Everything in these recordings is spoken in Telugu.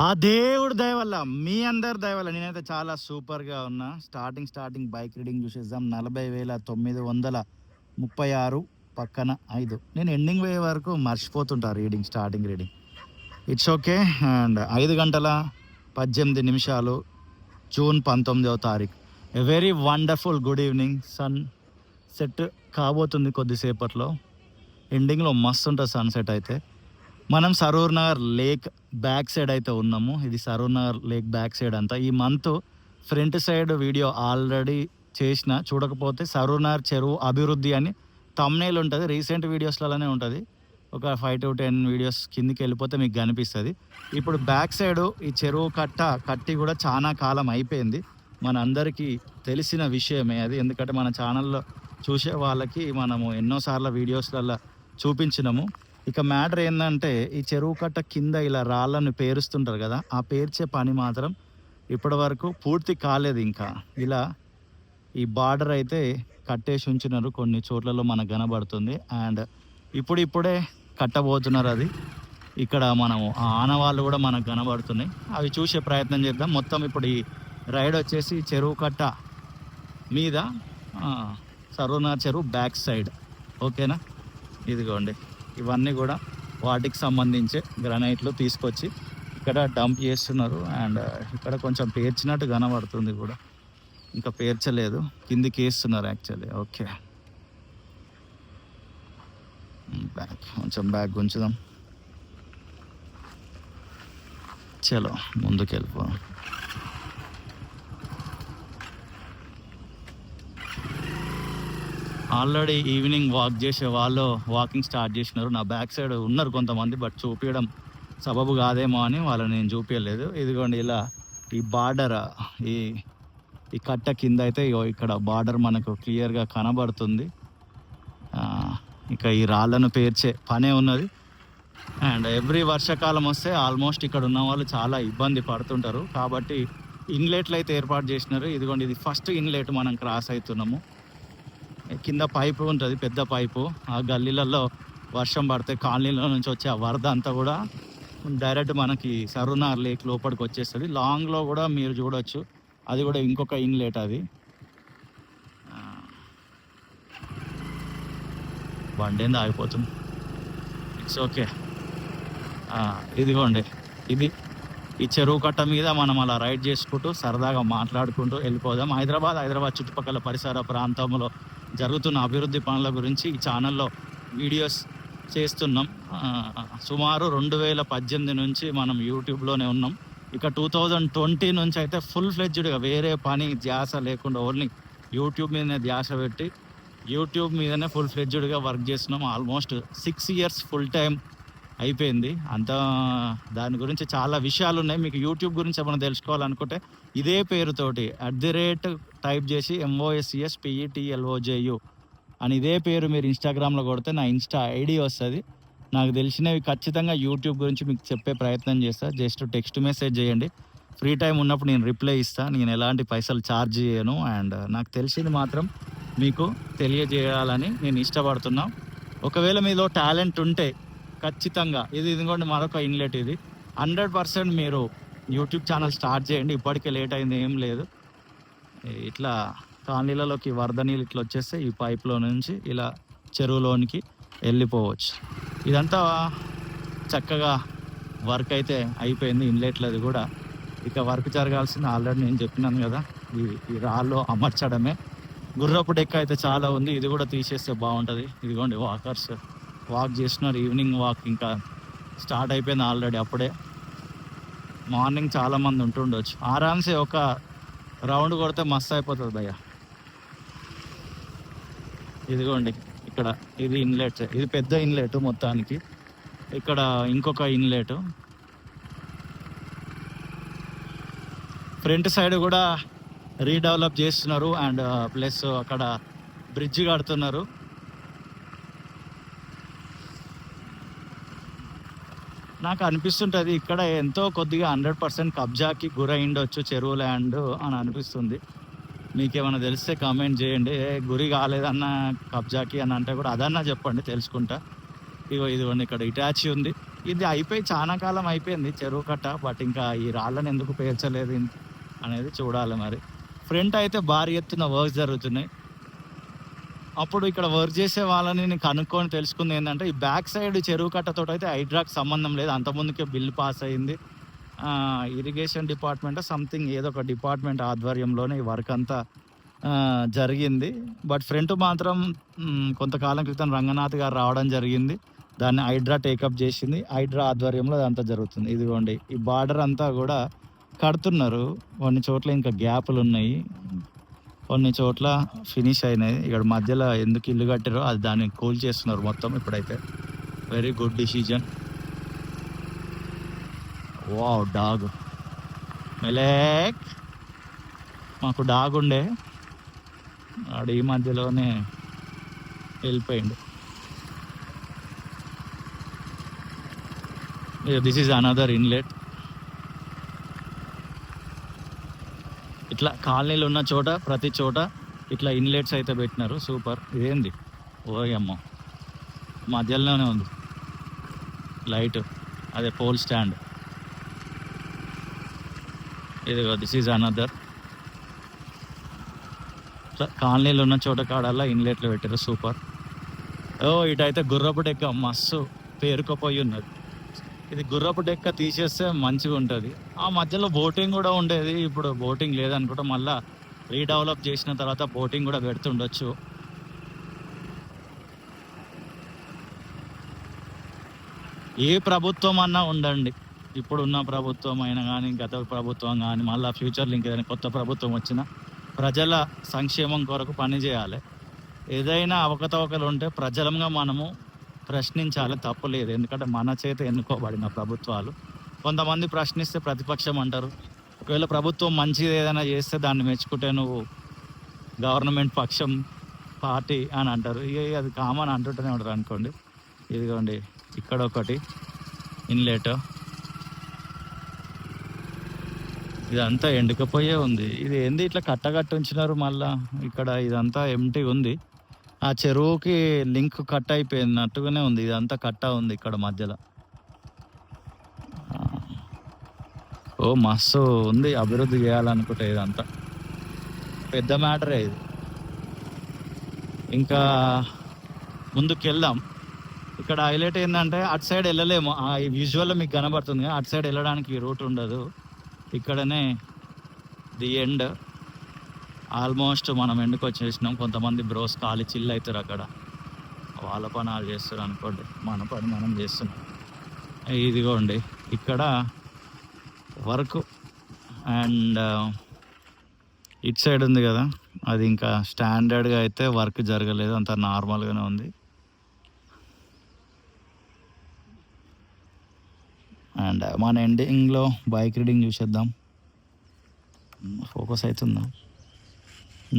ఆ దేవుడు దయ వల్ల, మీ అందరి దయ వల్ల నేనైతే చాలా సూపర్గా ఉన్నా. స్టార్టింగ్ బైక్ రీడింగ్ చూసేద్దాం. 40,936 పక్కన 5. నేను ఎండింగ్ పోయే వరకు మర్చిపోతుంటా starting reading. It's okay. And 5 గంటల 18 నిమిషాలు, జూన్ 19వ తారీఖు. A very wonderful good evening. Sunset కాబోతుంది కొద్దిసేపట్లో. ఎండింగ్లో మస్తు ఉంటుంది సన్సెట్ అయితే. మనం Saroor Nagar lake back side అయితే ఉన్నాము. ఇది Saroor Nagar lake back side అంతా. ఈ month front side video already చేసిన, చూడకపోతే సరూర్ నగర్ చెరువు అభివృద్ధి అని తమ్నేల్ ఉంటుంది. రీసెంట్ వీడియోస్లలోనే ఉంటుంది. ఒక 5 to 10 వీడియోస్ కిందికి వెళ్ళిపోతే మీకు కనిపిస్తుంది. ఇప్పుడు బ్యాక్ సైడ్ ఈ చెరువు కట్టి కూడా చాలా కాలం అయిపోయింది. మన అందరికీ తెలిసిన విషయమే అది. ఎందుకంటే మన ఛానల్లో చూసే వాళ్ళకి మనము ఎన్నోసార్లు వీడియోస్లలో చూపించినాము. ఇక మ్యాటర్ ఏంటంటే, ఈ చెరువు కట్ట కింద ఇలా రాళ్ళను పేరుస్తుంటారు కదా, ఆ పేర్చే పని మాత్రం ఇప్పటి వరకు పూర్తి కాలేదు. ఇంకా ఇలా ఈ బార్డర్ అయితే కట్టేసి ఉంచినారు, కొన్ని చోట్లలో మనకు కనబడుతుంది. అండ్ ఇప్పుడే కట్టబోతున్నారు అది. ఇక్కడ మనం ఆనవాళ్ళు కూడా మనకు కనబడుతున్నాయి, అవి చూసే ప్రయత్నం చేద్దాం. మొత్తం ఇప్పుడు ఈ రైడ్ వచ్చేసి చెరువు కట్ట మీద, సరూనా చెరువు బ్యాక్ సైడ్. ఓకేనా? ఇదిగోండి, ఇవన్నీ కూడా వాటికి సంబంధించే గ్రానైట్లు తీసుకొచ్చి ఇక్కడ డంప్ చేస్తున్నారు. అండ్ ఇక్కడ కొంచెం పేర్చినట్టు కనబడుతుంది కూడా, ఇంకా పేర్చలేదు, కిందికి వేస్తున్నారు యాక్చువల్లీ. ఓకే, కొంచెం బ్యాగ్ ఉంచుదాం. చలో ముందుకు వెళ్ళిపోదాం. ఆల్రెడీ ఈవినింగ్ వాక్ చేసే వాళ్ళు వాకింగ్ స్టార్ట్ చేసినారు. నా బ్యాక్ సైడ్ ఉన్నారు కొంతమంది, బట్ చూపించడం సబబు కాదేమో అని వాళ్ళని నేను చూపించలేదు. ఇదిగోండి, ఇలా ఈ బార్డర్, ఈ కట్ట కింద అయితే ఇక్కడ బార్డర్ మనకు క్లియర్గా కనబడుతుంది. ఇక ఈ రాళ్ళను పేర్చే పనే ఉన్నది. అండ్ ఎవ్రీ వర్షాకాలం వస్తే ఆల్మోస్ట్ ఇక్కడ ఉన్న వాళ్ళు చాలా ఇబ్బంది పడుతుంటారు. కాబట్టి ఇన్లెట్లు అయితే ఏర్పాటు చేసినారు. ఇదిగోండి, ఇది ఫస్ట్ ఇన్లెట్ మనం క్రాస్ అవుతున్నాము. కింద పైపు ఉంటుంది, పెద్ద పైపు. ఆ గల్లీలలో వర్షం పడితే కాలనీలో నుంచి వచ్చే ఆ వరద అంతా కూడా డైరెక్ట్ మనకి సరూనార్ లేక్ లోపలికి వచ్చేస్తుంది. లాంగ్లో కూడా మీరు చూడొచ్చు, అది కూడా ఇంకొక ఇన్లెట్. అది బండేంది ఆగిపోతుంది. It's okay. ఇదిగోండి, ఇది ఈ చెరువు కట్ట మీద మనం అలా రైడ్ చేసుకుంటూ సరదాగా మాట్లాడుకుంటూ వెళ్ళిపోదాం. హైదరాబాద్ చుట్టుపక్కల పరిసర ప్రాంతంలో జరుగుతున్న అభివృద్ధి పనుల గురించి ఈ ఛానల్లో వీడియోస్ చేస్తున్నాం. సుమారు 2018 నుంచి మనం యూట్యూబ్లోనే ఉన్నాం. ఇక 2020 నుంచి అయితే ఫుల్ ఫ్లెడ్జ్డ్గా వేరే పని ధ్యాస లేకుండా ఓన్లీ యూట్యూబ్ మీదనే ధ్యాస పెట్టి యూట్యూబ్ మీదనే ఫుల్ ఫ్లెడ్జ్డ్గా వర్క్ చేస్తున్నాం. ఆల్మోస్ట్ 6 years ఫుల్ టైం అయిపోయింది. అంతా దాని గురించి చాలా విషయాలు ఉన్నాయి. మీకు యూట్యూబ్ గురించి ఏమైనా తెలుసుకోవాలనుకుంటే ఇదే పేరుతోటి టైప్ చేసి MOSESPETLOJU అని ఇదే పేరు మీరు ఇన్స్టాగ్రామ్లో కొడితే నా ఇన్స్టా ఐడి వస్తుంది. నాకు తెలిసినవి ఖచ్చితంగా యూట్యూబ్ గురించి మీకు చెప్పే ప్రయత్నం చేస్తాను. జస్ట్ టెక్స్ట్ మెసేజ్ చేయండి. ఫ్రీ టైం ఉన్నప్పుడు నేను రిప్లై ఇస్తాను. నేను ఎలాంటి పైసలు ఛార్జ్ చేయను. అండ్ నాకు తెలిసింది మాత్రం మీకు తెలియజేయాలని నేను ఇష్టపడుతున్నా. ఒకవేళ మీలో టాలెంట్ ఉంటే ఖచ్చితంగా ఇదిగోండి మరొక ఇన్లెట్. ఇది 100% మీరు యూట్యూబ్ ఛానల్ స్టార్ట్ చేయండి. ఇప్పటికే లేట్ అయింది, ఏం లేదు. ఇట్లా కాలనీలలోకి వరద నీళ్ళు ఇట్లా వచ్చేస్తే ఈ పైప్లో నుంచి ఇలా చెరువులోనికి వెళ్ళిపోవచ్చు. ఇదంతా చక్కగా వర్క్ అయితే అయిపోయింది, ఇన్లెట్లది కూడా. ఇక వర్క్ జరగాల్సింది ఆల్రెడీ నేను చెప్పినాను కదా, ఈ రాళ్ళు అమర్చడమే. గుర్రపు డెక్క అయితే చాలా ఉంది, ఇది కూడా తీసేస్తే బాగుంటుంది. ఇదిగోండి, వాకర్స్ వాక్ చేస్తున్నారు. ఈవినింగ్ వాక్ ఇంకా స్టార్ట్ అయిపోయింది ఆల్రెడీ. అప్పుడే మార్నింగ్ చాలామంది ఉంటుండొచ్చు. ఆరామ్సే ఒక రౌండ్ కొడితే మస్తు అయిపోతుంది భయ్య. ఇదిగోండి, ఇక్కడ ఇది ఇన్లెట్, ఇది పెద్ద ఇన్లెట్ మొత్తానికి. ఇక్కడ ఇంకొక ఇన్లెట్, ఫ్రంట్ సైడ్ కూడా రీడెవలప్ చేస్తున్నారు. అండ్ ప్లస్ అక్కడ బ్రిడ్జ్ కడుతున్నారు. నాకు అనిపిస్తుంటుంది ఇక్కడ ఎంతో కొద్దిగా 100% కబ్జాకి గురైండొచ్చు చెరువు ల్యాండ్ అని అనిపిస్తుంది. మీకేమైనా తెలిస్తే కామెంట్ చేయండి. గురి కాలేదన్న కబ్జాకి అని అంటే కూడా అదన్నా చెప్పండి, తెలుసుకుంటా. ఇదిగోండి, ఇక్కడ ఇటాచి ఉంది. ఇది అయిపోయి చాలా కాలం అయిపోయింది చెరువు కట్ట. బట్ ఇంకా ఈ రాళ్ళని ఎందుకు పేర్చలేదు అనేది చూడాలి మరి. ఫ్రంట్ అయితే భారీ ఎత్తున వర్క్ జరుగుతున్నాయి. అప్పుడు ఇక్కడ వర్క్ చేసే వాళ్ళని నేను కనుక్కొని తెలుసుకుంది ఏంటంటే, ఈ బ్యాక్ సైడ్ చెరువు కట్టతో అయితే హైడ్రాకి సంబంధం లేదు. అంతకుముందుకే బిల్ పాస్ అయింది. ఇరిగేషన్ డిపార్ట్మెంట్ సంథింగ్ ఏదో ఒక డిపార్ట్మెంట్ ఆధ్వర్యంలోనే ఈ వర్క్ అంతా జరిగింది. బట్ ఫ్రంట్ మాత్రం కొంతకాలం క్రితం రంగనాథ్ గారు రావడం జరిగింది. దాన్ని హైడ్రా టేకప్ చేసింది. హైడ్రా ఆధ్వర్యంలో అదంతా జరుగుతుంది. ఇదిగోండి ఈ బార్డర్ అంతా కూడా కడుతున్నారు. కొన్ని చోట్ల ఇంకా గ్యాపులు ఉన్నాయి, కొన్ని చోట్ల ఫినిష్ అయినాయి. ఇక్కడ మధ్యలో ఎందుకు ఇల్లు కట్టారో అది దాన్ని కూల్ చేస్తున్నారు మొత్తం ఇప్పుడైతే. Very good decision. Wow, dog మెలేక్. మాకు డాగ్ ఉండే, ఆడు ఈ మధ్యలోనే వెళ్ళిపోయిండు. This is another inlet. ఇట్లా కాలనీలు ఉన్న చోట ప్రతి చోట ఇట్లా ఇన్లెట్స్ అయితే పెట్టినారు. సూపర్. ఇదేంది ఓయమ్మ, మధ్యలోనే ఉంది లైట్, అదే పోల్ స్టాండ్. ఇదిగో దిస్ ఈజ్ అనదర్. కాలనీలు ఉన్న చోట కాడల్లా ఇన్లెట్లు పెట్టారు. సూపర్. ఇటైతే గుర్రపు డెక్క మస్తు పేరుకుపోయి ఉన్నది. ఇది గుర్రపు డెక్క తీసేస్తే మంచిగా ఉంటుంది. ఆ మధ్యలో బోటింగ్ కూడా ఉండేది. ఇప్పుడు బోటింగ్ లేదనుకుంటా, మళ్ళీ రీడెవలప్ చేసిన తర్వాత బోటింగ్ కూడా పెడుతుండొచ్చు. ఏ ప్రభుత్వం అన్నా ఉండండి, ఇప్పుడున్న ప్రభుత్వం అయినా కానీ, గత ప్రభుత్వం కానీ, మళ్ళీ ఫ్యూచర్లో ఇంకేదైనా కొత్త ప్రభుత్వం వచ్చినా ప్రజల సంక్షేమం కొరకు పనిచేయాలి. ఏదైనా అవకతవకలు ఉంటే ప్రజలంగా మనము ప్రశ్నించాలి, తప్పులేదు. ఎందుకంటే మన చేత ఎన్నుకోబడిన ప్రభుత్వాలు. కొంతమంది ప్రశ్నిస్తే ప్రతిపక్షం అంటారు. ఒకవేళ ప్రభుత్వం మంచిది ఏదైనా చేస్తే దాన్ని మెచ్చుకుంటే నువ్వు గవర్నమెంట్ పక్షం పార్టీ అని అంటారు. అది కామన్ అంటుంటూనే ఉంటారు అనుకోండి. ఇదిగోండి ఇక్కడ ఒకటి ఇన్లెట్. ఇదంతా ఎండుకపోయే ఉంది. ఇది ఏంది ఇట్లా కట్టగట్టు ఉంచినారు మళ్ళా. ఇక్కడ ఇదంతా ఎంటీ ఉంది. ఆ చెరువుకి లింక్ కట్ అయిపోయినట్టుగానే ఉంది. ఇదంతా కట్ట ఉంది ఇక్కడ మధ్యలో. మస్తు ఉంది. అభివృద్ధి చేయాలనుకుంటే ఇదంతా పెద్ద మ్యాటరే ఇది. ఇంకా ముందుకు వెళ్దాం. ఇక్కడ హైలైట్ ఏంటంటే అటు సైడ్ వెళ్ళలేము. ఈ విజువల్లో మీకు కనబడుతుంది, అటు సైడ్ వెళ్ళడానికి రూట్ ఉండదు. ఇక్కడనే ది ఎండ్. ఆల్మోస్ట్ మనం ఎండుకు వచ్చేసినాం. కొంతమంది బ్రోస్ ఖాళీ చిల్ అవుతారు అక్కడ, వాళ్ళ పని వాళ్ళు చేస్తారు అనుకోండి, మన పని మనం చేస్తున్నాం. ఇదిగోండి ఇక్కడ వర్క్. అండ్ ఇటు సైడ్ ఉంది కదా, అది ఇంకా స్టాండర్డ్గా అయితే వర్క్ జరగలేదు, అంత నార్మల్గానే ఉంది. అండ్ మన ఎండింగ్లో బైక్ రీడింగ్ చూసేద్దాం. ఫోకస్ అవుతుందా?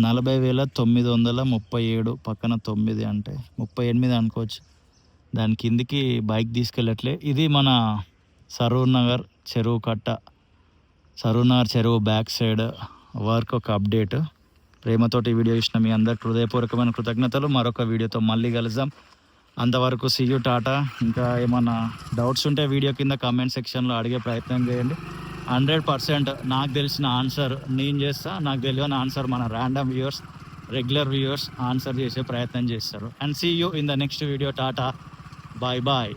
40,937 పక్కన 9 అంటే 38 అనుకోవచ్చు. దాని కిందికి బైక్ తీసుకెళ్ళట్లే. ఇది మన సరూర్ నగర్ చెరువు కట్ట, సరూర్ నగర్ చెరువు బ్యాక్ సైడ్ వర్క్ ఒక అప్డేట్. ప్రేమతోటి వీడియో ఇచ్చిన మీ అందరికి హృదయపూర్వకమైన కృతజ్ఞతలు. మరొక వీడియోతో మళ్ళీ కలుద్దాం. అంతవరకు సీ యూ, టాటా. ఇంకా ఏమన్నా డౌట్స్ ఉంటే వీడియో కింద కామెంట్ సెక్షన్లో అడిగే ప్రయత్నం చేయండి. 100% నాకు తెలిసిన ఆన్సర్ నేను చేస్తా. నాకు తెలియని ఆన్సర్ మన random viewers, regular viewers answer చేసే ప్రయత్నం చేస్తారు. And see you in the next video. టాటా, బాయ్ బాయ్.